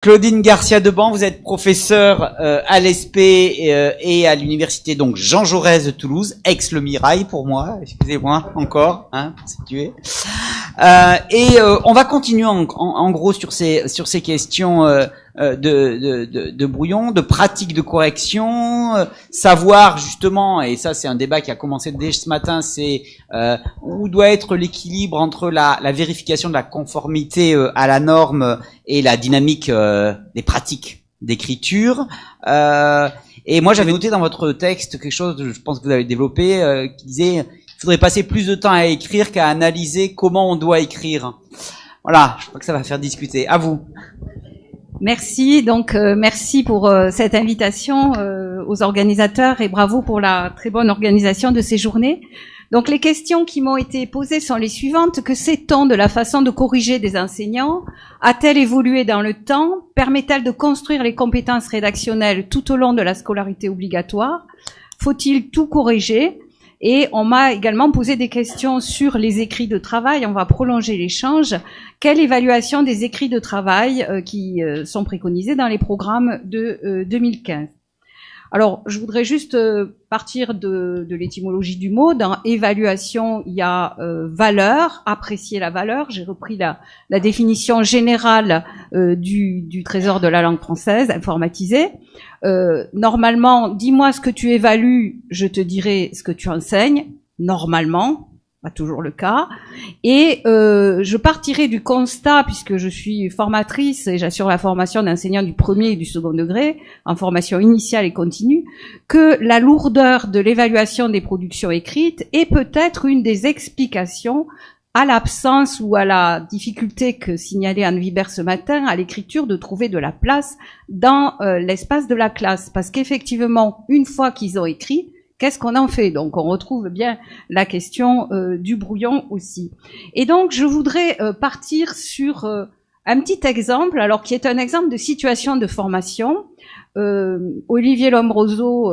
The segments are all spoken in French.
Claudine Garcia-Deban, vous êtes professeure à l'ESP et à l'université donc Jean Jaurès de Toulouse, ex-Le Mirail pour moi, excusez-moi encore, hein, pour situer. On va continuer en gros sur ces questions de brouillon, de pratique de correction, savoir justement, et ça c'est un débat qui a commencé dès ce matin, c'est où doit être l'équilibre entre la vérification de la conformité à la norme et la dynamique des pratiques d'écriture. Et moi j'avais noté dans votre texte quelque chose, je pense que vous avez développé, qui disait il faudrait passer plus de temps à écrire qu'à analyser comment on doit écrire. Voilà, je crois que ça va faire discuter. À vous. Merci. Donc, merci pour cette invitation aux organisateurs et bravo pour la très bonne organisation de ces journées. Donc, les questions qui m'ont été posées sont les suivantes. Que sait-on de la façon de corriger des enseignants? A-t-elle évolué dans le temps? Permet-elle de construire les compétences rédactionnelles tout au long de la scolarité obligatoire? Faut-il tout corriger? Et on m'a également posé des questions sur les écrits de travail. On va prolonger l'échange. Quelle évaluation des écrits de travail qui sont préconisés dans les programmes de 2015? Alors, je voudrais juste partir de l'étymologie du mot. Dans évaluation, il y a valeur, apprécier la valeur. J'ai repris la définition générale du Trésor de la langue française, informatisée. Normalement, dis-moi ce que tu évalues, je te dirai ce que tu enseignes. Normalement, pas toujours le cas. Et je partirai du constat, puisque je suis formatrice et j'assure la formation d'enseignants du premier et du second degré, en formation initiale et continue, que la lourdeur de l'évaluation des productions écrites est peut-être une des explications à l'absence ou à la difficulté que signalait Anne Vibert ce matin à l'écriture de trouver de la place dans l'espace de la classe. Parce qu'effectivement, une fois qu'ils ont écrit, qu'est-ce qu'on en fait? Donc, on retrouve bien la question du brouillon aussi. Et donc, je voudrais partir sur un petit exemple, alors qui est un exemple de situation de formation. Olivier Lombroso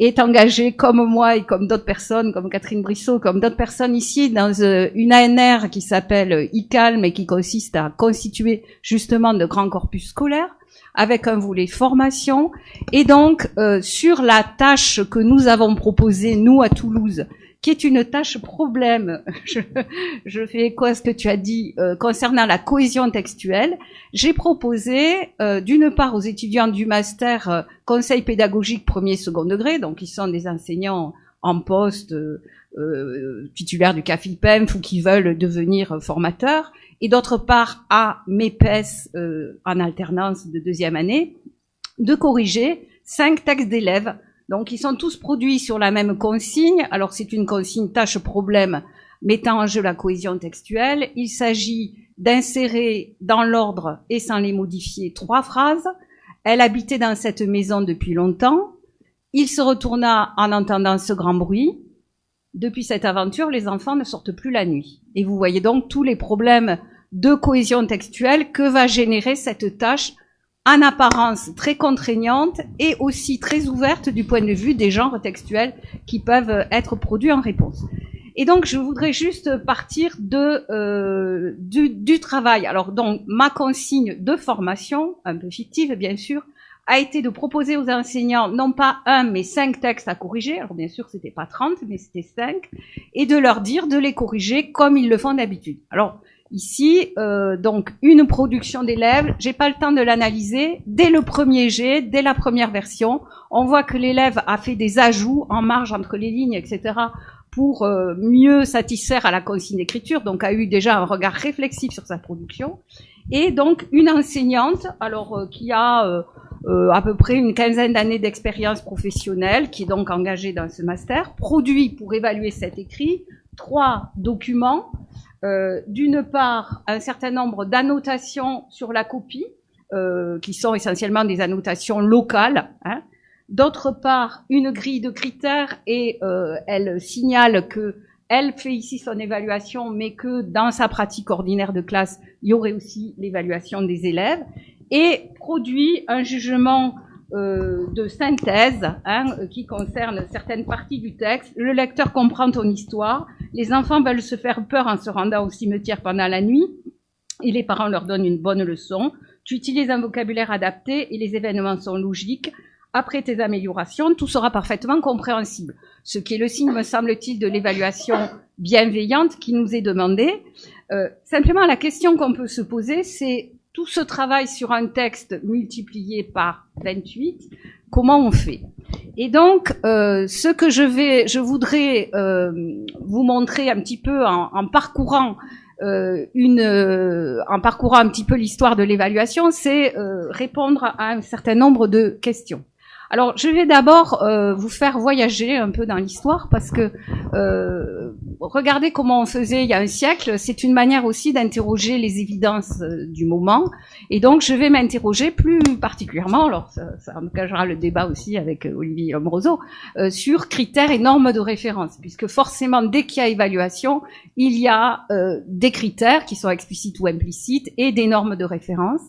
est engagé, comme moi et comme d'autres personnes, comme Catherine Brissot, comme d'autres personnes ici, dans une ANR qui s'appelle ICALM et qui consiste à constituer justement de grands corpus scolaires, avec un volet formation. Et donc, sur la tâche que nous avons proposée, nous, à Toulouse, qui est une tâche problème, je fais écho à ce que tu as dit, concernant la cohésion textuelle, j'ai proposé, d'une part, aux étudiants du master conseil pédagogique premier et second degré, donc ils sont des enseignants en poste, titulaires du CAFIPEMF ou qui veulent devenir formateurs, et d'autre part à MEPES en alternance de deuxième année, de corriger 5 textes d'élèves. Donc ils sont tous produits sur la même consigne. Alors c'est une consigne tâche-problème mettant en jeu la cohésion textuelle. Il s'agit d'insérer dans l'ordre et sans les modifier 3 phrases. Elle habitait dans cette maison depuis longtemps. Il se retourna en entendant ce grand bruit. Depuis cette aventure, les enfants ne sortent plus la nuit. Et vous voyez donc tous les problèmes de cohésion textuelle que va générer cette tâche en apparence très contraignante et aussi très ouverte du point de vue des genres textuels qui peuvent être produits en réponse. Et donc, je voudrais juste partir du travail. Alors, donc, ma consigne de formation, un peu fictive bien sûr, a été de proposer aux enseignants non pas 1 mais 5 textes à corriger. Alors bien sûr, c'était pas 30, mais c'était 5, et de leur dire de les corriger comme ils le font d'habitude. Alors ici, donc une production d'élèves, j'ai pas le temps de l'analyser. Dès le premier jet, dès la première version, on voit que l'élève a fait des ajouts en marge entre les lignes, etc., pour mieux satisfaire à la consigne d'écriture, donc a eu déjà un regard réflexif sur sa production. Et donc une enseignante, alors qui a à peu près une quinzaine d'années d'expérience professionnelle, qui est donc engagée dans ce master, produit pour évaluer cet écrit 3 documents. D'une part, un certain nombre d'annotations sur la copie, qui sont essentiellement des annotations locales, hein. D'autre part, une grille de critères, et elle signale que elle fait ici son évaluation, mais que dans sa pratique ordinaire de classe, il y aurait aussi l'évaluation des élèves, et produit un jugement de synthèse, hein, qui concerne certaines parties du texte. Le lecteur comprend ton histoire, les enfants veulent se faire peur en se rendant au cimetière pendant la nuit, et les parents leur donnent une bonne leçon. tu utilises un vocabulaire adapté et les événements sont logiques. Après tes améliorations, tout sera parfaitement compréhensible. Ce qui est le signe, me semble-t-il, de l'évaluation bienveillante qui nous est demandée. Simplement, la question qu'on peut se poser, c'est tout ce travail sur un texte multiplié par 28, comment on fait? Et donc, ce que je voudrais vous montrer un petit peu en parcourant en parcourant un petit peu l'histoire de l'évaluation, c'est répondre à un certain nombre de questions. Alors, je vais d'abord vous faire voyager un peu dans l'histoire parce que regardez comment on faisait il y a un siècle. C'est une manière aussi d'interroger les évidences du moment. Et donc, je vais m'interroger plus particulièrement, alors ça engagera le débat aussi avec Olivier Lombroso, sur critères et normes de référence, puisque forcément, dès qu'il y a évaluation, il y a des critères qui sont explicites ou implicites et des normes de référence.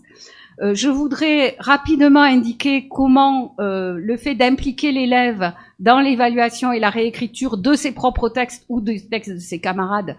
Je voudrais rapidement indiquer comment le fait d'impliquer l'élève dans l'évaluation et la réécriture de ses propres textes ou des textes de ses camarades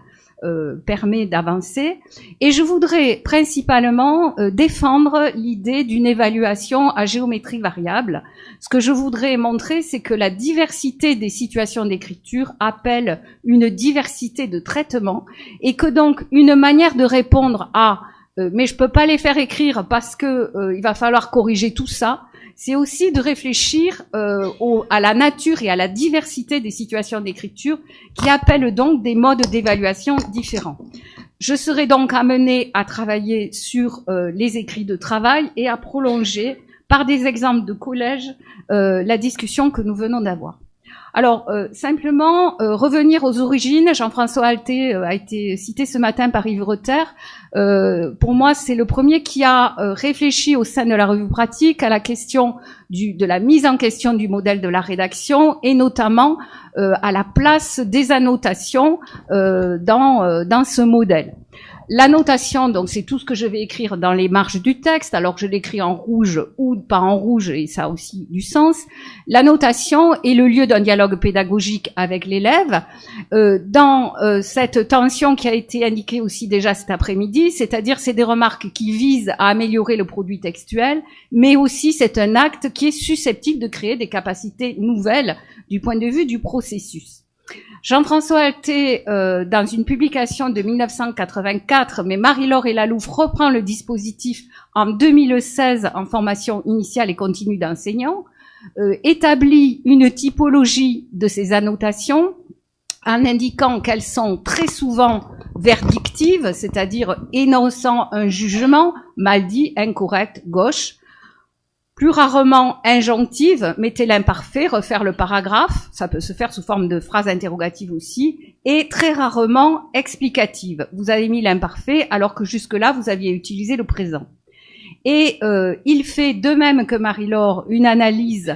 permet d'avancer. Et je voudrais principalement défendre l'idée d'une évaluation à géométrie variable. Ce que je voudrais montrer, c'est que la diversité des situations d'écriture appelle une diversité de traitement et que donc une manière de répondre à mais je peux pas les faire écrire parce que il va falloir corriger tout ça. C'est aussi de réfléchir à la nature et à la diversité des situations d'écriture qui appellent donc des modes d'évaluation différents. Je serai donc amenée à travailler sur les écrits de travail et à prolonger par des exemples de collège la discussion que nous venons d'avoir. Alors, simplement, revenir aux origines. Jean-François Alté a été cité ce matin par Yves Reuter. Pour moi, c'est le premier qui a réfléchi au sein de la revue pratique à la question de la mise en question du modèle de la rédaction et notamment à la place des annotations dans ce modèle. L'annotation, donc, c'est tout ce que je vais écrire dans les marges du texte, alors que je l'écris en rouge ou pas en rouge, et ça a aussi du sens. L'annotation est le lieu d'un dialogue pédagogique avec l'élève, dans cette tension qui a été indiquée aussi déjà cet après-midi, c'est-à-dire c'est des remarques qui visent à améliorer le produit textuel, mais aussi c'est un acte qui est susceptible de créer des capacités nouvelles du point de vue du processus. Jean-François Alté, dans une publication de 1984, mais Marie-Laure Elalouf reprend le dispositif en 2016 en formation initiale et continue d'enseignants, établit une typologie de ces annotations en indiquant qu'elles sont très souvent verdictives, c'est-à-dire énonçant un jugement, mal dit, incorrect, gauche, plus rarement injonctive, mettez l'imparfait, refaire le paragraphe, ça peut se faire sous forme de phrase interrogative aussi, et très rarement explicative. Vous avez mis l'imparfait alors que jusque-là, vous aviez utilisé le présent. Et il fait de même que Marie-Laure une analyse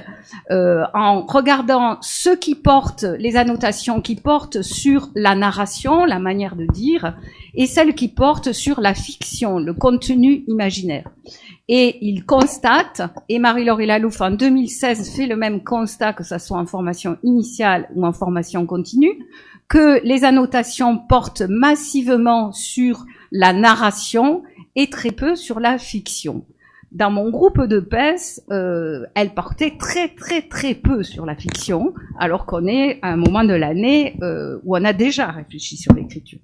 en regardant ce qui porte, les annotations qui portent sur la narration, la manière de dire, et celles qui portent sur la fiction, le contenu imaginaire. Et il constate, et Marie-Laure Elalouf en 2016 fait le même constat, que ce soit en formation initiale ou en formation continue, que les annotations portent massivement sur la narration et très peu sur la fiction. Dans mon groupe de PES, elle portait très peu sur la fiction, alors qu'on est à un moment de l'année où on a déjà réfléchi sur l'écriture.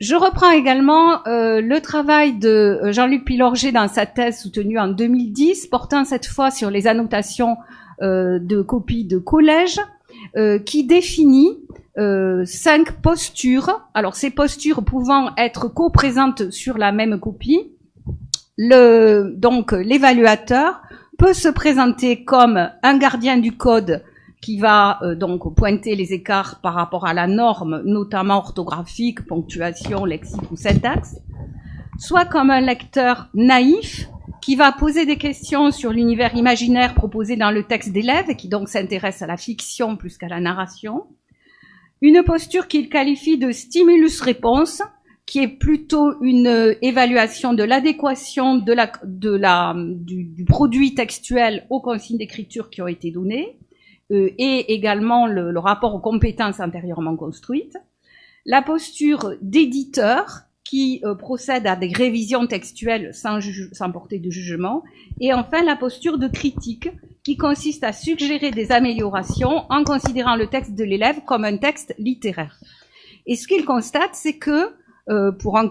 Je reprends également le travail de Jean-Luc Pilorget dans sa thèse soutenue en 2010, portant cette fois sur les annotations de copies de collège, qui définit 5 postures. Alors ces postures pouvant être coprésentes sur la même copie, donc l'évaluateur peut se présenter comme un gardien du code qui va donc pointer les écarts par rapport à la norme, notamment orthographique, ponctuation, lexique ou syntaxe, soit comme un lecteur naïf qui va poser des questions sur l'univers imaginaire proposé dans le texte d'élève et qui donc s'intéresse à la fiction plus qu'à la narration, une posture qu'il qualifie de stimulus-réponse, qui est plutôt une évaluation de l'adéquation du produit textuel aux consignes d'écriture qui ont été données, et également le rapport aux compétences antérieurement construites. La posture d'éditeur, qui procède à des révisions textuelles sans porter de jugement. Et enfin, la posture de critique, qui consiste à suggérer des améliorations en considérant le texte de l'élève comme un texte littéraire. Et ce qu'il constate, c'est que pour un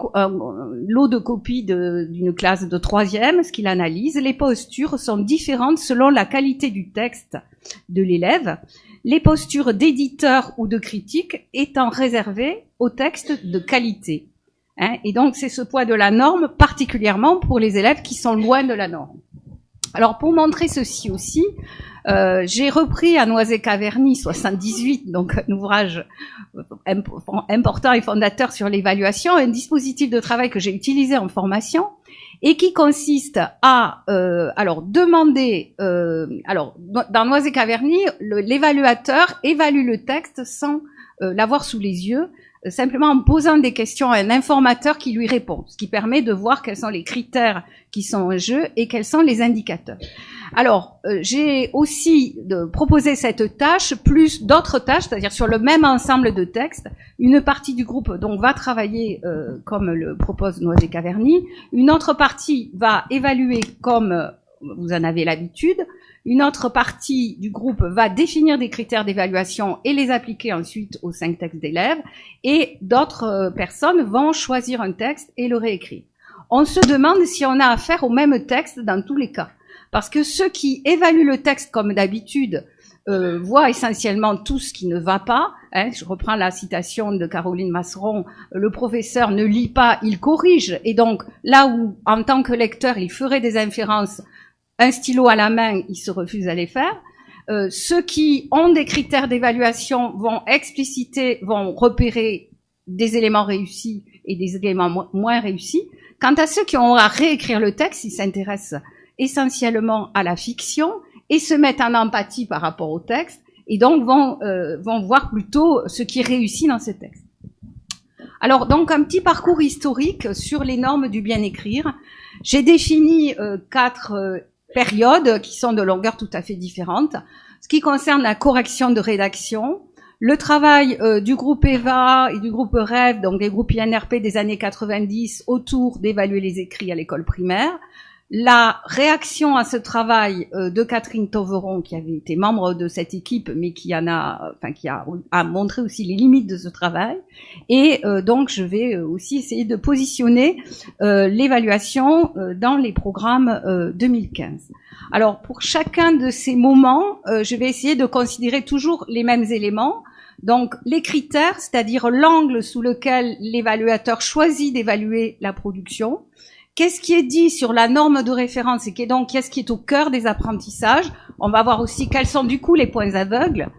lot de copies d'une classe de 3e, ce qu'il analyse, les postures sont différentes selon la qualité du texte de l'élève, les postures d'éditeur ou de critique étant réservées aux textes de qualité. Et donc, c'est ce poids de la norme, particulièrement pour les élèves qui sont loin de la norme. Alors, pour montrer ceci aussi, j'ai repris à Noisy-Caverny 78, donc un ouvrage important et fondateur sur l'évaluation, un dispositif de travail que j'ai utilisé en formation et qui consiste à demander, dans Noisy-Caverny, l'évaluateur évalue le texte sans l'avoir sous les yeux, simplement en posant des questions à un informateur qui lui répond, ce qui permet de voir quels sont les critères qui sont en jeu et quels sont les indicateurs. Alors, j'ai aussi proposé cette tâche, plus d'autres tâches, c'est-à-dire sur le même ensemble de textes. Une partie du groupe donc va travailler comme le propose Noisy-Caverny, une autre partie va évaluer comme vous en avez l'habitude, une autre partie du groupe va définir des critères d'évaluation et les appliquer ensuite aux 5 textes d'élèves, et d'autres personnes vont choisir un texte et le réécrire. On se demande si on a affaire au même texte dans tous les cas. Parce que ceux qui évaluent le texte comme d'habitude voient essentiellement tout ce qui ne va pas. Je reprends la citation de Caroline Masseron, le professeur ne lit pas, il corrige. Et donc, là où, en tant que lecteur, il ferait des inférences, un stylo à la main, il se refuse à les faire. Ceux qui ont des critères d'évaluation vont expliciter, vont repérer des éléments réussis et des éléments moins réussis. Quant à ceux qui ont à réécrire le texte, ils s'intéressent essentiellement à la fiction et se mettent en empathie par rapport au texte et donc vont voir plutôt ce qui est réussi dans ce texte. Alors donc un petit parcours historique sur les normes du bien écrire. J'ai défini 4 périodes qui sont de longueur tout à fait différente. Ce qui concerne la correction de rédaction, le travail du groupe EVA et du groupe REV, donc des groupes INRP des années 90 autour d'évaluer les écrits à l'école primaire, la réaction à ce travail de Catherine Toveron, qui avait été membre de cette équipe, mais qui a montré aussi les limites de ce travail. Et donc, je vais aussi essayer de positionner l'évaluation dans les programmes 2015. Alors, pour chacun de ces moments, je vais essayer de considérer toujours les mêmes éléments. Donc, les critères, c'est-à-dire l'angle sous lequel l'évaluateur choisit d'évaluer la production. Qu'est-ce qui est dit sur la norme de référence et qu'est-ce qui est au cœur des apprentissages? On va voir aussi quels sont du coup les points aveugles.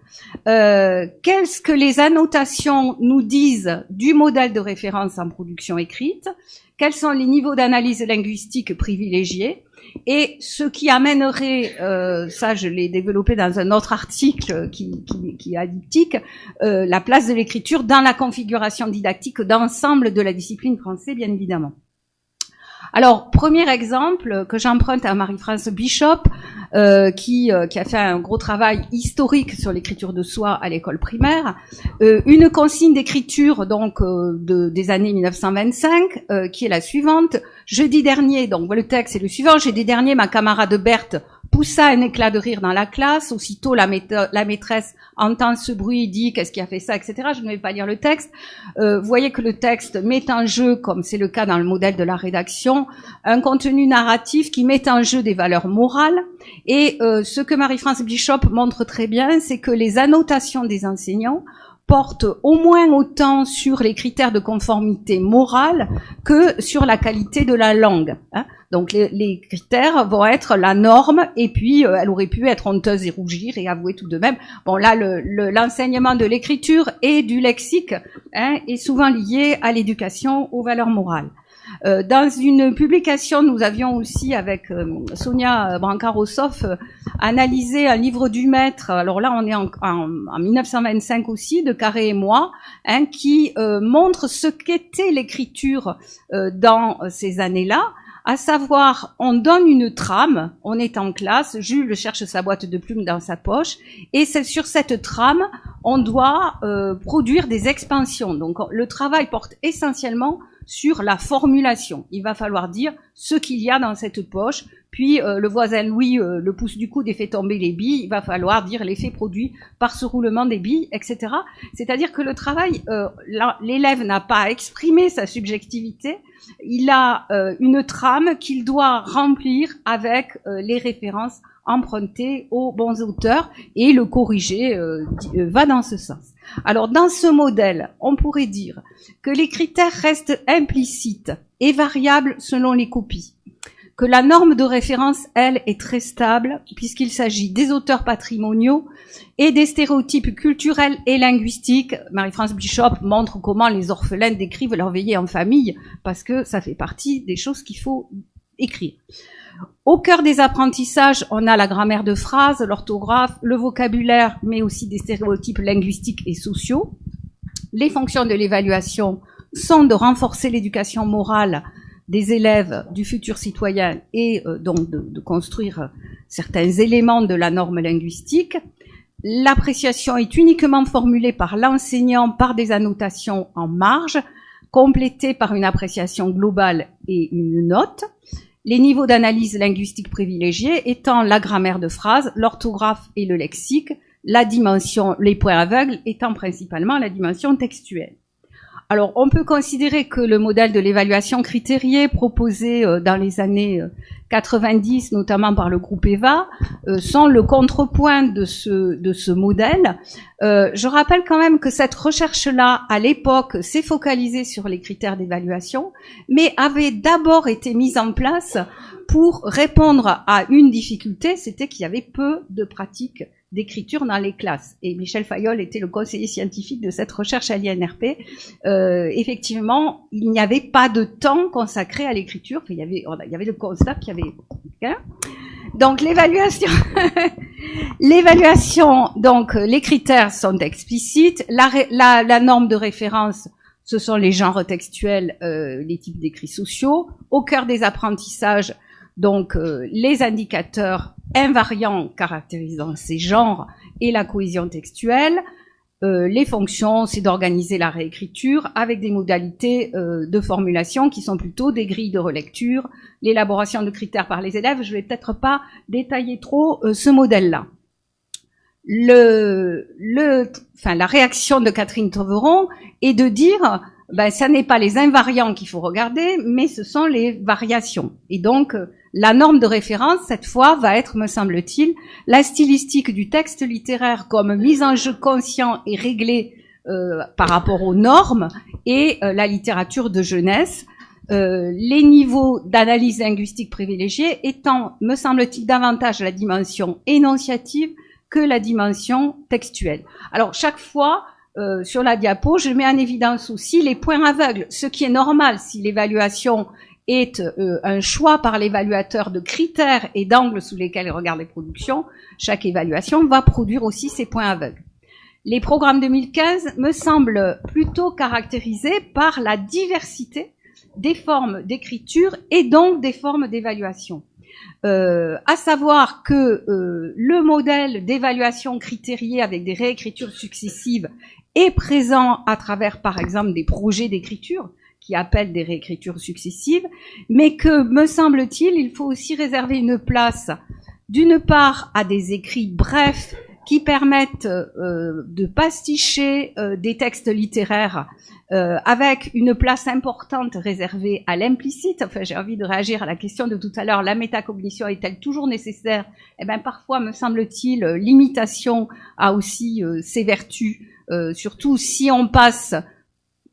Qu'est-ce que les annotations nous disent du modèle de référence en production écrite? Quels sont les niveaux d'analyse linguistique privilégiés? Et ce qui amènerait, ça je l'ai développé dans un autre article qui est addictique, la place de l'écriture dans la configuration didactique d'ensemble de la discipline française, bien évidemment. Alors, premier exemple que j'emprunte à Marie-France Bishop, qui a fait un gros travail historique sur l'écriture de soi à l'école primaire. Une consigne d'écriture donc des années 1925, qui est la suivante. Jeudi dernier, donc le texte est le suivant. Jeudi dernier, ma camarade Berthe poussa un éclat de rire dans la classe. Aussitôt, la maîtresse entend ce bruit, dit qu'est-ce qui a fait ça, etc. Je ne vais pas lire le texte. Vous voyez que le texte met en jeu, comme c'est le cas dans le modèle de la rédaction, un contenu narratif qui met en jeu des valeurs morales. Et ce que Marie-France Bishop montre très bien, c'est que les annotations des enseignants portent au moins autant sur les critères de conformité morale que sur la qualité de la langue. Donc les critères vont être la norme, et puis elle aurait pu être honteuse et rougir et avouer tout de même. Bon là, l'enseignement de l'écriture et du lexique est souvent lié à l'éducation aux valeurs morales. Dans une publication, nous avions aussi, avec Sonia Brancard-Ossoff, analysé un livre du maître, alors là on est en 1925 aussi, de Carré et moi, qui montre ce qu'était l'écriture dans ces années-là, à savoir, on donne une trame, on est en classe, Jules cherche sa boîte de plumes dans sa poche, et c'est sur cette trame, on doit produire des expansions. Donc le travail porte essentiellement sur la formulation. Il va falloir dire ce qu'il y a dans cette poche, puis le voisin Louis le pousse du coude et fait tomber les billes, il va falloir dire l'effet produit par ce roulement des billes, etc. C'est-à-dire que le travail, l'élève n'a pas à exprimer sa subjectivité, il a une trame qu'il doit remplir avec les références empruntées aux bons auteurs, et le corriger va dans ce sens. Alors dans ce modèle, on pourrait dire que les critères restent implicites et variables selon les copies, que la norme de référence, elle, est très stable, puisqu'il s'agit des auteurs patrimoniaux et des stéréotypes culturels et linguistiques. Marie-France Bishop montre comment les orphelins décrivent leur veillée en famille, parce que ça fait partie des choses qu'il faut écrire. Au cœur des apprentissages, on a la grammaire de phrase, l'orthographe, le vocabulaire, mais aussi des stéréotypes linguistiques et sociaux. Les fonctions de l'évaluation sont de renforcer l'éducation morale des élèves du futur citoyen et donc de construire certains éléments de la norme linguistique. L'appréciation est uniquement formulée par l'enseignant par des annotations en marge, complétées par une appréciation globale et une note. Les niveaux d'analyse linguistique privilégiés étant la grammaire de phrase, l'orthographe et le lexique, la dimension, les points aveugles étant principalement la dimension textuelle. Alors, on peut considérer que le modèle de l'évaluation critériée proposé dans les années 90, notamment par le groupe EVA, sont le contrepoint de ce modèle. Je rappelle quand même que cette recherche-là, à l'époque, s'est focalisée sur les critères d'évaluation, mais avait d'abord été mise en place pour répondre à une difficulté, c'était qu'il y avait peu de pratiques d'écriture dans les classes. Et Michel Fayolle était le conseiller scientifique de cette recherche à l'INRP. Effectivement, il n'y avait pas de temps consacré à l'écriture. Enfin, il y avait le constat qu'il y avait... Hein, donc l'évaluation, donc les critères sont explicites. La norme de référence, ce sont les genres textuels, les types d'écrits sociaux. Au cœur des apprentissages, donc les indicateurs invariants caractérisant ces genres et la cohésion textuelle. Les fonctions, c'est d'organiser la réécriture avec des modalités de formulation qui sont plutôt des grilles de relecture, l'élaboration de critères par les élèves. Je vais peut-être pas détailler trop ce modèle-là. La réaction de Catherine Treveron est de dire, ça n'est pas les invariants qu'il faut regarder, mais ce sont les variations. Et donc, la norme de référence, cette fois, va être, me semble-t-il, la stylistique du texte littéraire comme mise en jeu conscient et réglée par rapport aux normes, et la littérature de jeunesse, les niveaux d'analyse linguistique privilégiés étant, me semble-t-il, davantage la dimension énonciative que la dimension textuelle. Alors, chaque fois, sur la diapo, je mets en évidence aussi les points aveugles, ce qui est normal si l'évaluation est un choix par l'évaluateur de critères et d'angles sous lesquels il regarde les productions. Chaque évaluation va produire aussi ces points aveugles. Les programmes 2015 me semblent plutôt caractérisés par la diversité des formes d'écriture et donc des formes d'évaluation. À savoir que le modèle d'évaluation critériée avec des réécritures successives est présent à travers, par exemple, des projets d'écriture qui appellent des réécritures successives, mais que, me semble-t-il, il faut aussi réserver une place, d'une part, à des écrits brefs qui permettent de pasticher des textes littéraires avec une place importante réservée à l'implicite. Enfin, j'ai envie de réagir à la question de tout à l'heure, la métacognition est-elle toujours nécessaire? Eh bien, parfois, me semble-t-il, l'imitation a aussi ses vertus, surtout si on passe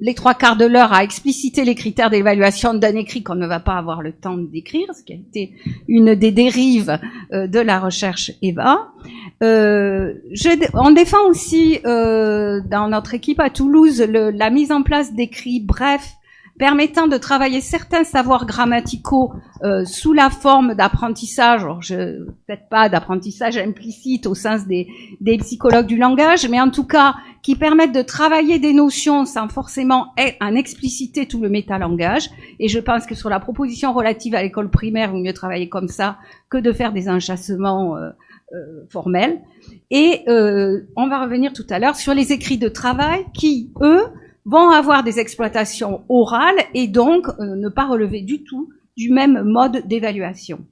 les 3/4 de l'heure à expliciter les critères d'évaluation d'un écrit qu'on ne va pas avoir le temps d'écrire, ce qui a été une des dérives de la recherche EVA. On défend aussi dans notre équipe à Toulouse la mise en place d'écrits brefs permettant de travailler certains savoirs grammaticaux sous la forme d'apprentissage, alors peut-être pas d'apprentissage implicite au sens des psychologues du langage, mais en tout cas qui permettent de travailler des notions sans forcément en expliciter tout le métalangage. Et je pense que sur la proposition relative à l'école primaire, il vaut mieux travailler comme ça que de faire des enchâssements formels. Et on va revenir tout à l'heure sur les écrits de travail qui, eux, vont avoir des exploitations orales et donc ne pas relever du tout du même mode d'évaluation.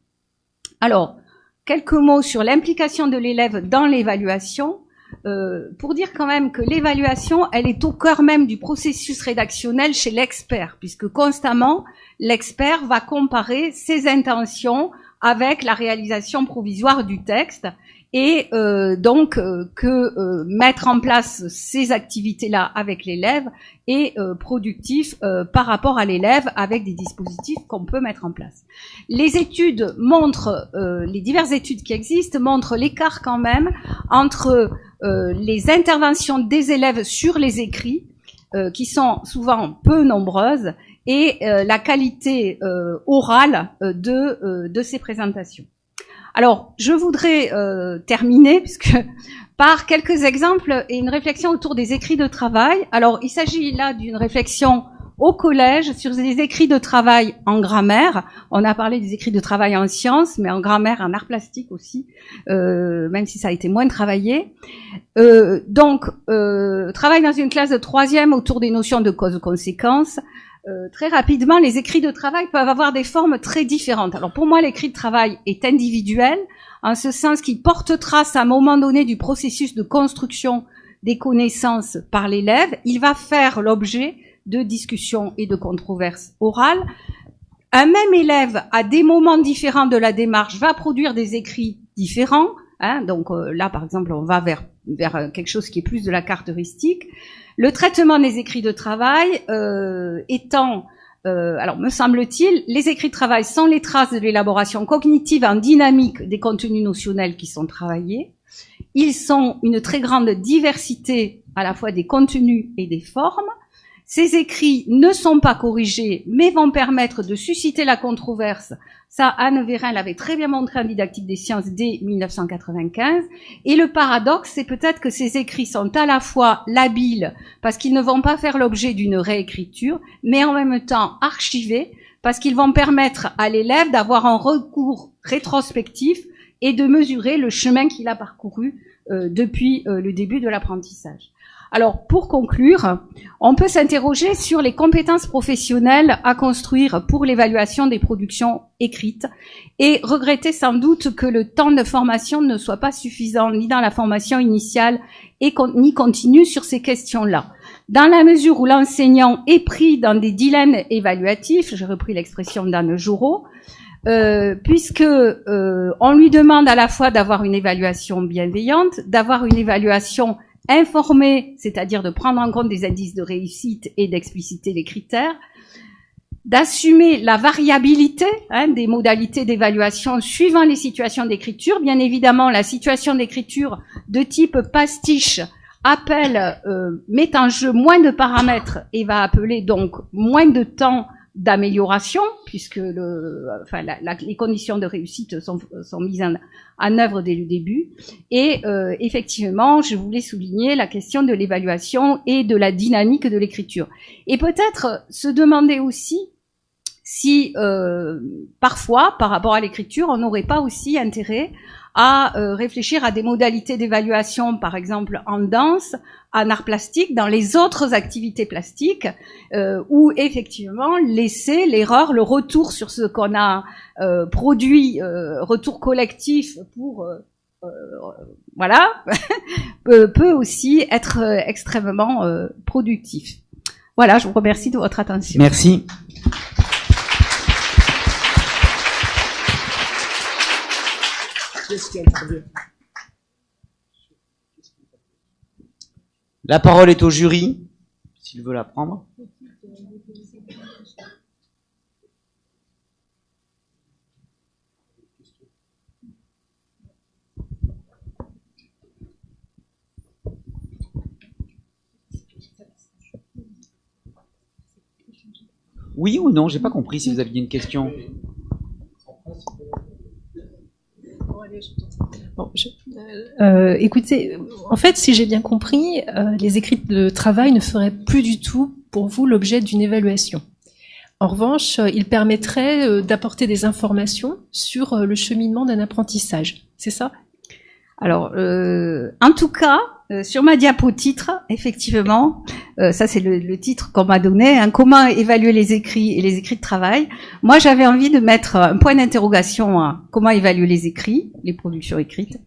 Alors, quelques mots sur l'implication de l'élève dans l'évaluation, pour dire quand même que l'évaluation, elle est au cœur même du processus rédactionnel chez l'expert, puisque constamment, l'expert va comparer ses intentions avec la réalisation provisoire du texte, et donc mettre en place ces activités-là avec l'élève est productif par rapport à l'élève avec des dispositifs qu'on peut mettre en place. Les études montrent, les diverses études qui existent montrent l'écart quand même entre les interventions des élèves sur les écrits, qui sont souvent peu nombreuses, et la qualité orale de ces présentations. Alors, je voudrais terminer puisque par quelques exemples et une réflexion autour des écrits de travail. Alors, il s'agit là d'une réflexion au collège sur des écrits de travail en grammaire. On a parlé des écrits de travail en sciences, mais en grammaire, en art plastique aussi, même si ça a été moins travaillé. Donc, travail dans une classe de 3e autour des notions de cause-conséquence. Très rapidement, les écrits de travail peuvent avoir des formes très différentes. Alors pour moi, l'écrit de travail est individuel, en ce sens qu'il porte trace à un moment donné du processus de construction des connaissances par l'élève. Il va faire l'objet de discussions et de controverses orales. Un même élève, à des moments différents de la démarche, va produire des écrits différents. Donc là, par exemple, on va vers quelque chose qui est plus de la caractéristique. Le traitement des écrits de travail étant, alors me semble-t-il, les écrits de travail sont les traces de l'élaboration cognitive en dynamique des contenus notionnels qui sont travaillés. Ils sont une très grande diversité à la fois des contenus et des formes. Ces écrits ne sont pas corrigés, mais vont permettre de susciter la controverse. Ça, Anne Vérin l'avait très bien montré en didactique des sciences dès 1995. Et le paradoxe, c'est peut-être que ces écrits sont à la fois labiles, parce qu'ils ne vont pas faire l'objet d'une réécriture, mais en même temps archivés, parce qu'ils vont permettre à l'élève d'avoir un recours rétrospectif et de mesurer le chemin qu'il a parcouru depuis le début de l'apprentissage. Alors, pour conclure, on peut s'interroger sur les compétences professionnelles à construire pour l'évaluation des productions écrites et regretter sans doute que le temps de formation ne soit pas suffisant ni dans la formation initiale ni continue sur ces questions-là. Dans la mesure où l'enseignant est pris dans des dilemmes évaluatifs, j'ai repris l'expression d'Anne Joureau, puisque on lui demande à la fois d'avoir une évaluation bienveillante, d'avoir une évaluation informée, c'est-à-dire de prendre en compte des indices de réussite et d'expliciter les critères, d'assumer la variabilité des modalités d'évaluation suivant les situations d'écriture. Bien évidemment, la situation d'écriture de type pastiche met en jeu moins de paramètres et va appeler donc moins de temps d'amélioration, puisque les conditions de réussite sont mises en œuvre dès le début. Et effectivement, je voulais souligner la question de l'évaluation et de la dynamique de l'écriture. Et peut-être se demander aussi si parfois, par rapport à l'écriture, on n'aurait pas aussi intérêt à réfléchir à des modalités d'évaluation, par exemple en danse, en art plastique, dans les autres activités plastiques, où effectivement laisser l'erreur, le retour sur ce qu'on a produit, retour collectif pour voilà, peut aussi être extrêmement productif. Voilà, je vous remercie de votre attention. Merci. La parole est au jury, s'il veut la prendre. Oui ou non? J'ai pas compris si vous aviez une question. Bon, écoutez, en fait, si j'ai bien compris, les écrits de travail ne feraient plus du tout pour vous l'objet d'une évaluation. En revanche, ils permettraient d'apporter des informations sur le cheminement d'un apprentissage. C'est ça? Alors, en tout cas, Sur ma diapo titre, effectivement, ça c'est le titre qu'on m'a donné, hein, comment évaluer les écrits et les écrits de travail. Moi, j'avais envie de mettre un point d'interrogation à comment évaluer les écrits, les productions écrites,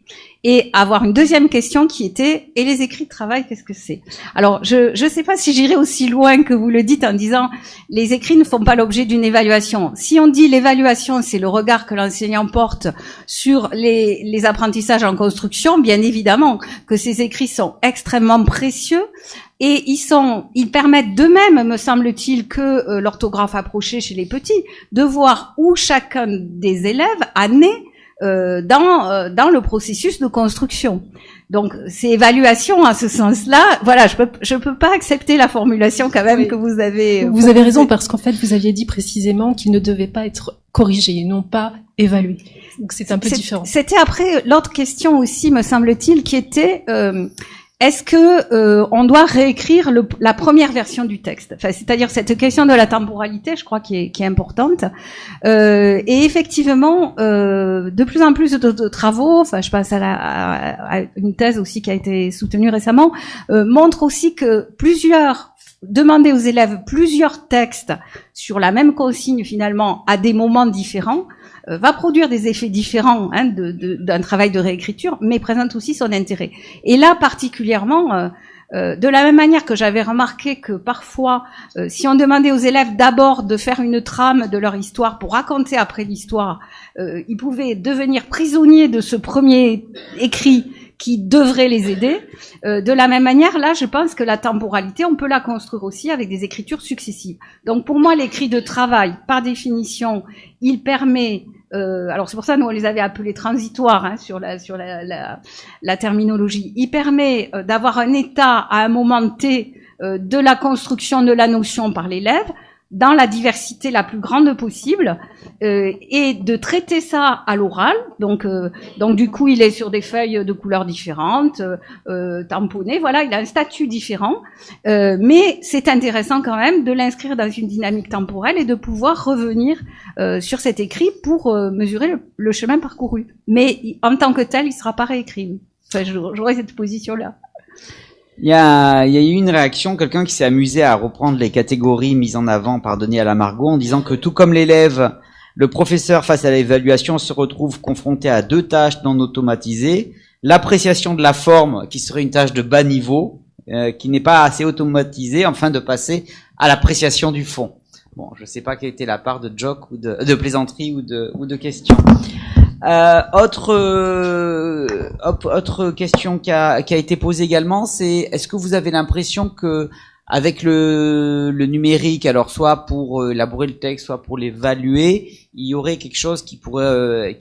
et avoir une deuxième question qui était, et les écrits de travail, qu'est-ce que c'est? Alors, je sais pas si j'irai aussi loin que vous le dites en disant, les écrits ne font pas l'objet d'une évaluation. Si on dit l'évaluation, c'est le regard que l'enseignant porte sur les apprentissages en construction, bien évidemment que ces écrits sont extrêmement précieux et ils permettent d'eux-mêmes, me semble-t-il, que l'orthographe approchée chez les petits, de voir où chacun des élèves a né dans le processus de construction. Donc, c'est évaluation à ce sens-là. Voilà, je peux pas accepter la formulation quand même que vous avez. Vous avez raison parce qu'en fait, vous aviez dit précisément qu'il ne devait pas être corrigé, non pas évalué. Donc, c'est un peu différent. C'était après l'autre question aussi, me semble-t-il, qui était est-ce que on doit réécrire la première version du texte? Enfin, c'est-à-dire cette question de la temporalité, je crois, qui est importante. Et effectivement, de plus en plus de travaux, enfin, je passe à une thèse aussi qui a été soutenue récemment, montrent aussi que demander aux élèves plusieurs textes sur la même consigne finalement à des moments différents va produire des effets différents hein, d'un travail de réécriture, mais présente aussi son intérêt. Et là, particulièrement, de la même manière que j'avais remarqué que parfois, si on demandait aux élèves d'abord de faire une trame de leur histoire pour raconter après l'histoire, ils pouvaient devenir prisonniers de ce premier écrit qui devrait les aider. De la même manière, là, je pense que la temporalité, on peut la construire aussi avec des écritures successives. Donc, pour moi, l'écrit de travail, par définition, il permet alors c'est pour ça nous on les avait appelés transitoires hein, sur la terminologie. Il permet d'avoir un état à un moment T de la construction de la notion par l'élève dans la diversité la plus grande possible et de traiter ça à l'oral. Donc du coup il est sur des feuilles de couleurs différentes, tamponnées. Voilà, il a un statut différent, mais c'est intéressant quand même de l'inscrire dans une dynamique temporelle et de pouvoir revenir sur cet écrit pour mesurer le chemin parcouru. Mais en tant que tel, il sera pas réécrit. Enfin, j'aurais cette position-là. Il y a eu une réaction, quelqu'un qui s'est amusé à reprendre les catégories mises en avant par Denis Alamargot en disant que tout comme l'élève, le professeur face à l'évaluation se retrouve confronté à deux tâches non automatisées. L'appréciation de la forme, qui serait une tâche de bas niveau, qui n'est pas assez automatisée, afin de passer à l'appréciation du fond. Bon, je sais pas quelle était la part de joke ou de plaisanterie ou de question. Autre question qui a été posée également, c'est est-ce que vous avez l'impression que avec le numérique, alors soit pour élaborer le texte, soit pour l'évaluer, il y aurait quelque chose qui pourrait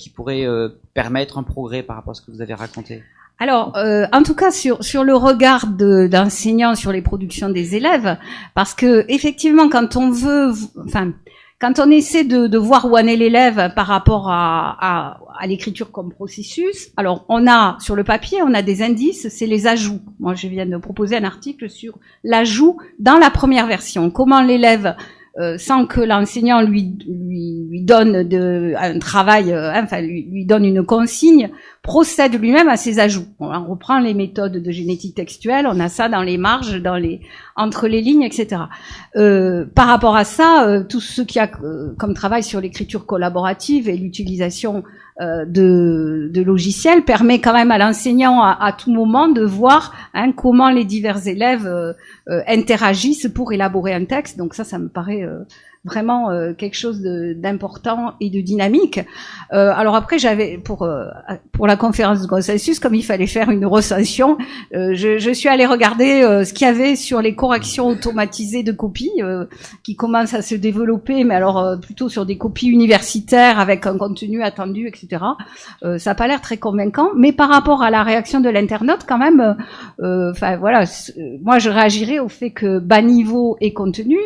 permettre un progrès par rapport à ce que vous avez raconté? Alors, en tout cas, sur le regard d'enseignants sur les productions des élèves, parce que effectivement, quand on essaie de voir où en est l'élève par rapport à l'écriture comme processus, alors on a sur le papier, on a des indices, c'est les ajouts. Moi, je viens de proposer un article sur l'ajout dans la première version. Comment l'élève sans que l'enseignant lui donne un travail, lui donne une consigne, procède lui-même à ses ajouts. On reprend les méthodes de génétique textuelle, on a ça dans les marges, entre les lignes, etc. Par rapport à ça, tout ce qu'il y a comme travail sur l'écriture collaborative et l'utilisation de logiciels permet quand même à l'enseignant à tout moment de voir comment les divers élèves interagissent pour élaborer un texte. Donc ça me paraît vraiment quelque chose d'important et de dynamique. Alors après, j'avais pour la conférence de consensus, comme il fallait faire une recension, je suis allée regarder ce qu'il y avait sur les corrections automatisées de copies qui commencent à se développer, mais alors plutôt sur des copies universitaires avec un contenu attendu, etc. Ça n'a pas l'air très convaincant, mais par rapport à la réaction de l'internaute, quand même, moi je réagirais au fait que bas niveau et contenu,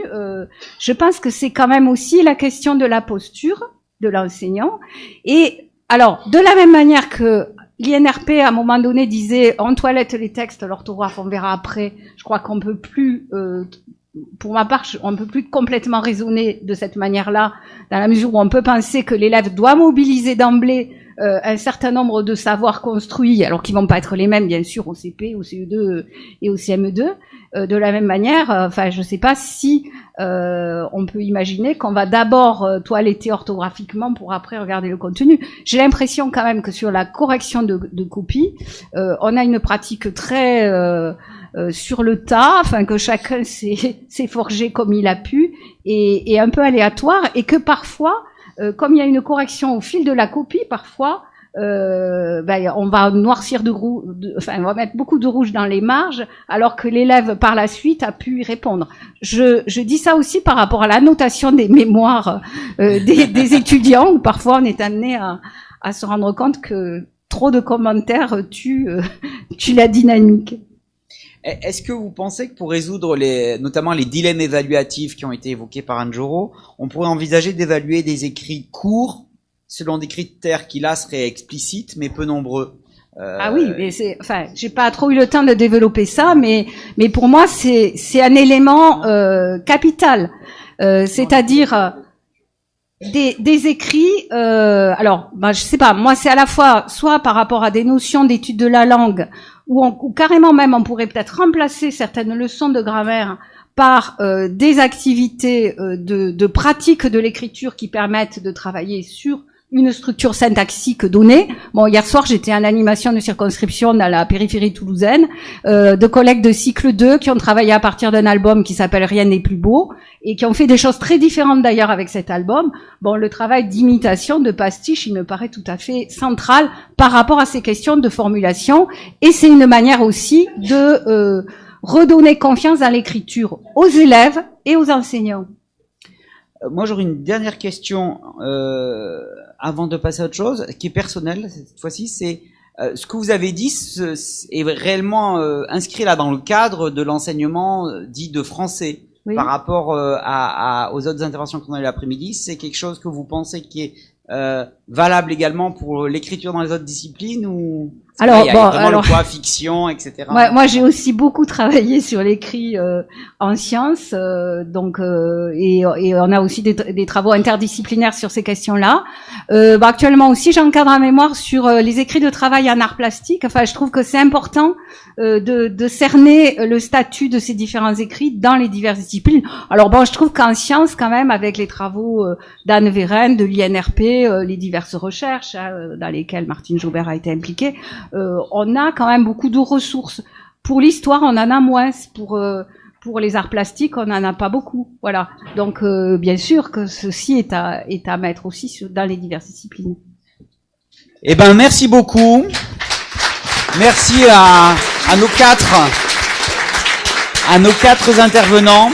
je pense que c'est quand même aussi la question de la posture de l'enseignant. Et alors, de la même manière que l'INRP, à un moment donné, disait on toilette les textes, l'orthographe, on verra après, je crois qu'on peut plus, pour ma part, on ne peut plus complètement raisonner de cette manière-là, dans la mesure où on peut penser que l'élève doit mobiliser d'emblée un certain nombre de savoirs construits, alors qu'ils vont pas être les mêmes, bien sûr, au CP, au CE2 et au CM2. De la même manière, enfin, je sais pas si on peut imaginer qu'on va d'abord toiletter orthographiquement pour après regarder le contenu. J'ai l'impression quand même que sur la correction de copies, on a une pratique très sur le tas, enfin que chacun s'est forgé comme il a pu et un peu aléatoire, et que parfois, comme il y a une correction au fil de la copie, parfois on va noircir on va mettre beaucoup de rouge dans les marges, alors que l'élève par la suite a pu y répondre. Je dis ça aussi par rapport à l'annotation des mémoires des étudiants, où parfois on est amené à se rendre compte que trop de commentaires tue la dynamique. Est-ce que vous pensez que pour résoudre notamment les dilemmes évaluatifs qui ont été évoqués par Anne-Jorot, on pourrait envisager d'évaluer des écrits courts selon des critères qui là seraient explicites mais peu nombreux? Ah oui, mais j'ai pas trop eu le temps de développer ça, mais pour moi c'est un élément capital, c'est-à-dire des écrits. Alors, je sais pas, moi c'est à la fois soit par rapport à des notions d'étude de la langue, ou carrément même on pourrait peut-être remplacer certaines leçons de grammaire par des activités de pratique de l'écriture qui permettent de travailler sur une structure syntaxique donnée. Bon, hier soir, j'étais en animation de circonscription dans la périphérie toulousaine, de collègues de cycle 2 qui ont travaillé à partir d'un album qui s'appelle Rien n'est plus beau, et qui ont fait des choses très différentes d'ailleurs avec cet album. Bon, le travail d'imitation, de pastiche, il me paraît tout à fait central par rapport à ces questions de formulation, et c'est une manière aussi de redonner confiance dans l'écriture aux élèves et aux enseignants. Moi, j'aurais une dernière question avant de passer à autre chose, qui est personnelle cette fois-ci. C'est ce que vous avez dit est réellement inscrit là dans le cadre de l'enseignement dit de français. Oui. Par rapport aux autres interventions qu'on a eu l'après-midi. C'est quelque chose que vous pensez qui est valable également pour l'écriture dans les autres disciplines, ou alors, le poids fiction, etc. Moi, j'ai aussi beaucoup travaillé sur l'écrit en sciences, et on a aussi des travaux interdisciplinaires sur ces questions-là. Actuellement aussi, j'encadre un mémoire sur les écrits de travail en art plastique. Enfin, je trouve que c'est important de cerner le statut de ces différents écrits dans les diverses disciplines. Alors je trouve qu'en sciences, quand même, avec les travaux d'Anne Vérenne, de l'INRP, les diverses recherches dans lesquelles Martine Jaubert a été impliquée, on a quand même beaucoup de ressources. Pour l'histoire, on en a moins. Pour les arts plastiques, on n'en a pas beaucoup. Voilà. Donc, bien sûr que ceci est à mettre aussi dans les diverses disciplines. Eh ben, merci beaucoup. Merci à nos quatre intervenants.